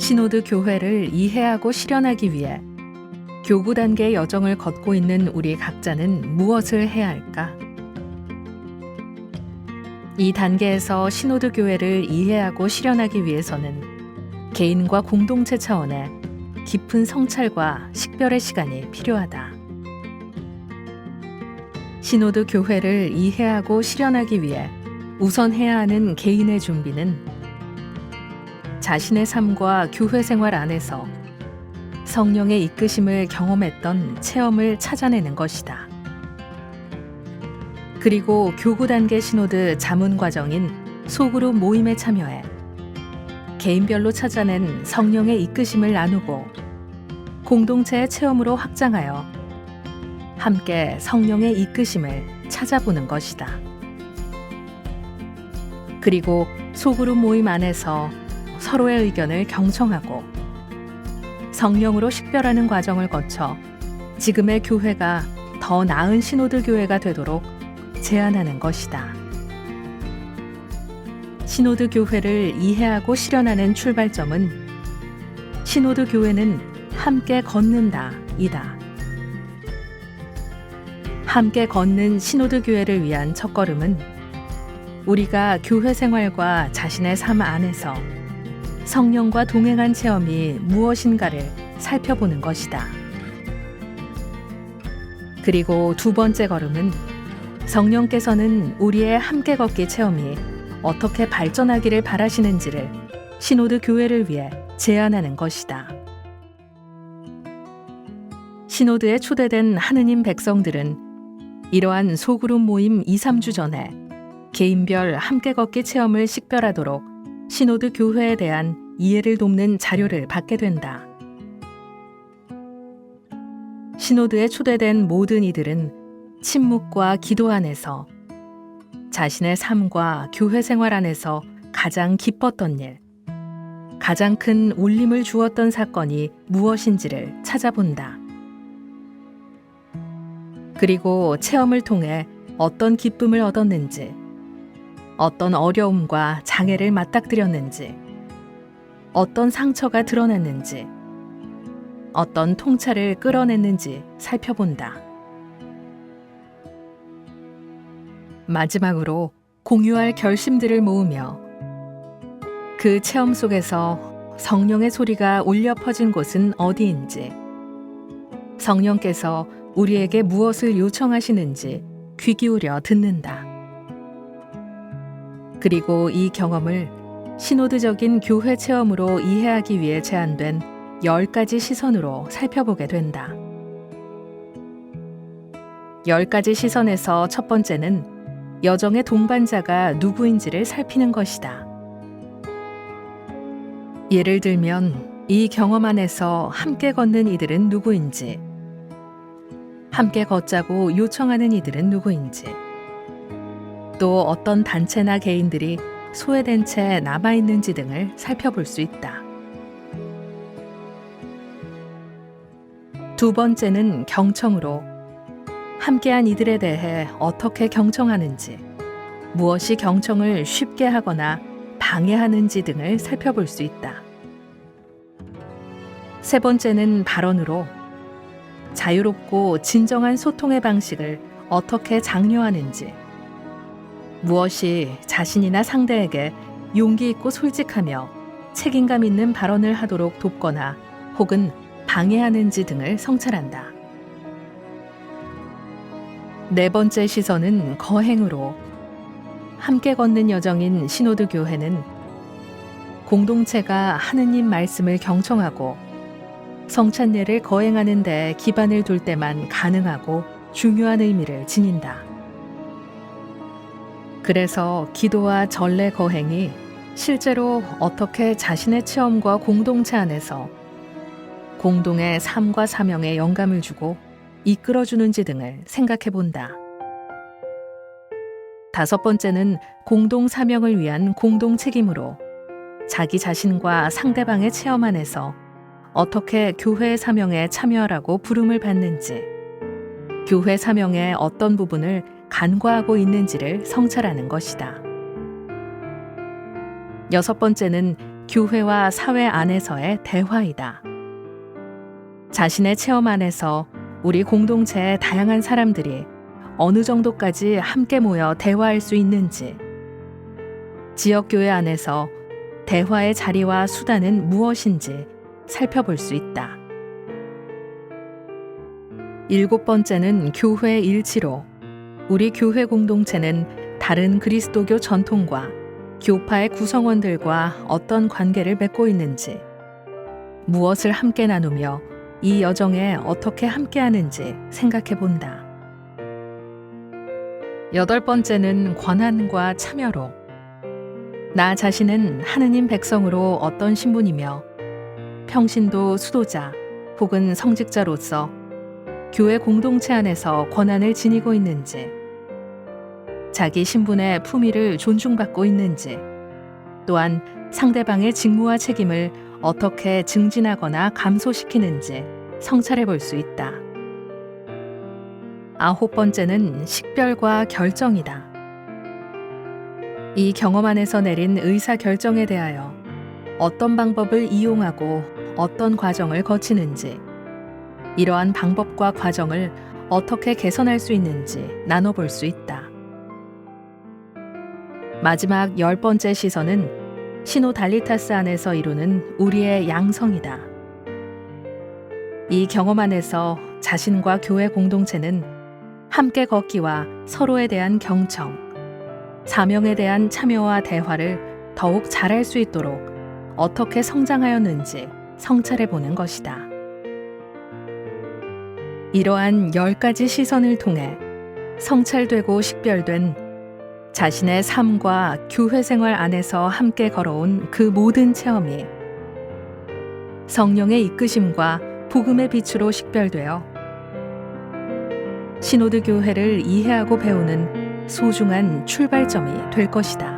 신호드 교회를 이해하고 실현하기 위해 교구 단계의 여정을 걷고 있는 우리 각자는 무엇을 해야 할까? 이 단계에서 신호드 교회를 이해하고 실현하기 위해서는 개인과 공동체 차원의 깊은 성찰과 식별의 시간이 필요하다. 신호드 교회를 이해하고 실현하기 위해 우선 해야 하는 개인의 준비는 자신의 삶과 교회 생활 안에서 성령의 이끄심을 경험했던 체험을 찾아내는 것이다. 그리고 교구 단계 신호드 자문 과정인 소그룹 모임에 참여해 개인별로 찾아낸 성령의 이끄심을 나누고 공동체의 체험으로 확장하여 함께 성령의 이끄심을 찾아보는 것이다. 그리고 소그룹 모임 안에서 서로의 의견을 경청하고 성령으로 식별하는 과정을 거쳐 지금의 교회가 더 나은 신호드 교회가 되도록 제안하는 것이다. 신호드 교회를 이해하고 실현하는 출발점은 신호드 교회는 함께 걷는다 이다. 함께 걷는 신호드 교회를 위한 첫걸음은 우리가 교회 생활과 자신의 삶 안에서 성령과 동행한 체험이 무엇인가를 살펴보는 것이다. 그리고 두 번째 걸음은 성령께서는 우리의 함께 걷기 체험이 어떻게 발전하기를 바라시는지를 신호드 교회를 위해 제안하는 것이다. 신호드에 초대된 하느님 백성들은 이러한 소그룹 모임 2, 3주 전에 개인별 함께 걷기 체험을 식별하도록 신호드 교회에 대한 이해를 돕는 자료를 받게 된다. 신호드에 초대된 모든 이들은 침묵과 기도 안에서 자신의 삶과 교회 생활 안에서 가장 기뻤던 일, 가장 큰 울림을 주었던 사건이 무엇인지를 찾아본다. 그리고 체험을 통해 어떤 기쁨을 얻었는지, 어떤 어려움과 장애를 맞닥뜨렸는지, 어떤 상처가 드러났는지, 어떤 통찰을 끌어냈는지 살펴본다. 마지막으로 공유할 결심들을 모으며 그 체험 속에서 성령의 소리가 울려 퍼진 곳은 어디인지, 성령께서 우리에게 무엇을 요청하시는지 귀 기울여 듣는다. 그리고 이 경험을 신호드적인 교회 체험으로 이해하기 위해 제안된 10가지 시선으로 살펴보게 된다. 10가지 시선에서 첫 번째는 여정의 동반자가 누구인지를 살피는 것이다. 예를 들면 이 경험 안에서 함께 걷는 이들은 누구인지, 함께 걷자고 요청하는 이들은 누구인지, 또 어떤 단체나 개인들이 소외된 채 남아있는지 등을 살펴볼 수 있다. 두 번째는 경청으로 함께한 이들에 대해 어떻게 경청하는지, 무엇이 경청을 쉽게 하거나 방해하는지 등을 살펴볼 수 있다. 세 번째는 발언으로 자유롭고 진정한 소통의 방식을 어떻게 장려하는지, 무엇이 자신이나 상대에게 용기 있고 솔직하며 책임감 있는 발언을 하도록 돕거나 혹은 방해하는지 등을 성찰한다. 네 번째 시선은 거행으로 함께 걷는 여정인 신호드 교회는 공동체가 하느님 말씀을 경청하고 성찬례를 거행하는 데 기반을 둘 때만 가능하고 중요한 의미를 지닌다. 그래서 기도와 전례 거행이 실제로 어떻게 자신의 체험과 공동체 안에서 공동의 삶과 사명에 영감을 주고 이끌어주는지 등을 생각해 본다. 다섯 번째는 공동 사명을 위한 공동 책임으로 자기 자신과 상대방의 체험 안에서 어떻게 교회의 사명에 참여하라고 부름을 받는지, 교회 사명의 어떤 부분을 간과하고 있는지를 성찰하는 것이다. 여섯 번째는 교회와 사회 안에서의 대화이다. 자신의 체험 안에서 우리 공동체의 다양한 사람들이 어느 정도까지 함께 모여 대화할 수 있는지, 지역교회 안에서 대화의 자리와 수단은 무엇인지 살펴볼 수 있다. 7번째는 교회 일치로 우리 교회 공동체는 다른 그리스도교 전통과 교파의 구성원들과 어떤 관계를 맺고 있는지, 무엇을 함께 나누며 이 여정에 어떻게 함께하는지 생각해 본다. 8번째는 권한과 참여로 나 자신은 하느님 백성으로 어떤 신분이며 평신도 수도자 혹은 성직자로서 교회 공동체 안에서 권한을 지니고 있는지, 자기 신분의 품위를 존중받고 있는지, 또한 상대방의 직무와 책임을 어떻게 증진하거나 감소시키는지 성찰해 볼 수 있다. 9번째는 식별과 결정이다. 이 경험 안에서 내린 의사 결정에 대하여 어떤 방법을 이용하고 어떤 과정을 거치는지, 이러한 방법과 과정을 어떻게 개선할 수 있는지 나눠볼 수 있다. 마지막 10번째 시선은 시노달리타스 안에서 이루는 우리의 양성이다. 이 경험 안에서 자신과 교회 공동체는 함께 걷기와 서로에 대한 경청, 사명에 대한 참여와 대화를 더욱 잘할 수 있도록 어떻게 성장하였는지 성찰해 보는 것이다. 이러한 10가지 시선을 통해 성찰되고 식별된 자신의 삶과 교회 생활 안에서 함께 걸어온 그 모든 체험이 성령의 이끄심과 복음의 빛으로 식별되어 시노드 교회를 이해하고 배우는 소중한 출발점이 될 것이다.